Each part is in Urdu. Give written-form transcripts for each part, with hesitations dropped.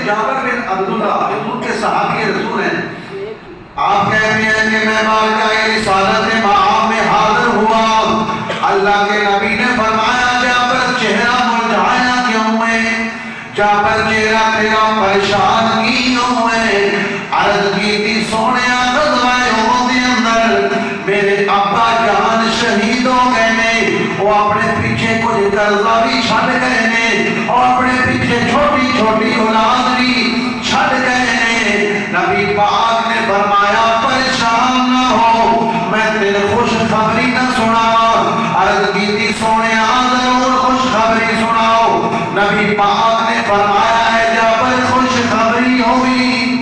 جابر بن عبداللہ حضور کے صحابی رسول ہیں، آپ کہتے ہیں کہ میں مارکہ رسالت مآب میں حاضر ہوا، اللہ کے نبی نے فرمایا جابر چہرہ مرجھایا کیوں ہے؟ جابر چہرہ تیرا پریشان کیوں ہے؟ عرض کی تھی سونیا غزوہ احد کے اندر میرے ابا جان شہید ہو گئے نے، وہ اپنے پیچھے کچھ قرضہ بھی چھڑ گئے نے اور اپنے پیچھے چھوٹی چھوٹی اولاد بھی چھڑ گئے نے۔ نبی پاک نے فرمایا پریشان نہ ہو، میں تیرے خوش خبری نہ سناؤں۔ عرض کی تھی سونیا ضرور خوش خبری سناؤ۔ نبی پاک نے فرمایا ہے جابر خوش خبری ہوئی،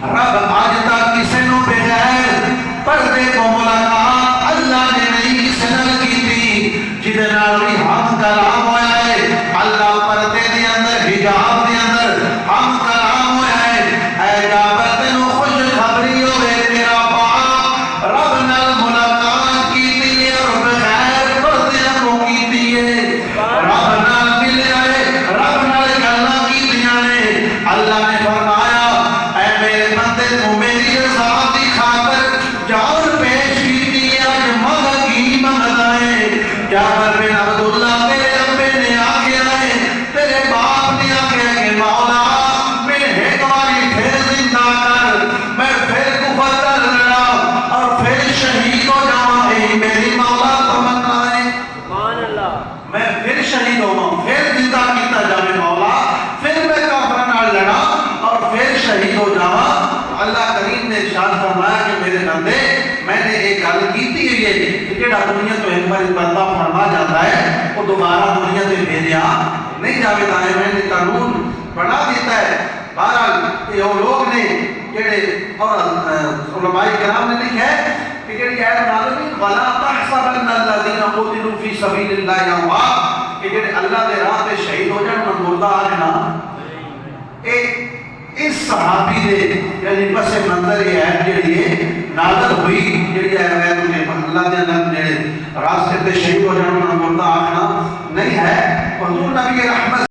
رب آج تک کسی نو بغیر پردے کو ملاقات اللہ نے نہیں کسی نال کیتی، جدے نال بھی ہم کلام ہویا ہے، اللہ پردے دے اندر حجاب دے اندر ہم کلام ہویا ہے۔ اے جابر تینو خوش خبری ہوئے تیرا باپ رب نال ملاقات کیتی ہے اور بغیر پردے کو کیتی ہے، رب نال ملے آئے، رب نال گلاں کیتیاں نے۔ اللہ نے فرمایا اے میرے بندے تو میری رضا دی خاطر جان پیش کیتی ہے، اج منگ کی منگدا ہے؟ جابر بن عبداللہ تیرے ابے نے آکھیا ہے، تیرے باپ نے آکھیا کہ مولا میں ایک باری پھر زندہ کر، میں پھر کفر کر لڑا اور پھر شہید ہو جاواں، یہی میری مولا تمنا ہے۔ سبحان اللہ، میں پھر شہید ہوں، پھر زندہ کیتا جاوے مولا، پھر میں کافراں نال لڑا اور پھر شہید ہو جاواں۔ اللہ کریم نے ارشاد فرمایا کہ میرے بندے میں نے ایک گل کیتی ہے کہ جڑا دنیا تو ایک بار بندہ فرما جاتا ہے وہ دوبارہ دنیا سے بھیجا نہیں جاوے تا ہے، میں نے قانون بنا دیتا ہے۔ بہرحال یہ لوگ نے جڑے اور علماء کرام نے لکھا ہے کہ جڑی آیت نازل ولا تحسبن الذين قتلوا في سبيل الله اموات، کہ جڑے اللہ دے راہ تے شہید ہو جان انہاں مردہ آ نا۔ اس صحابی دے یعنی پس منظر یہ ہے جڑی نازل ہوئی، جڑی ہے اللہ دے نبی جڑے راستے تے شہید ہو جان انہاں مردہ آ نا نہیں ہے۔ حضور نبی رحمت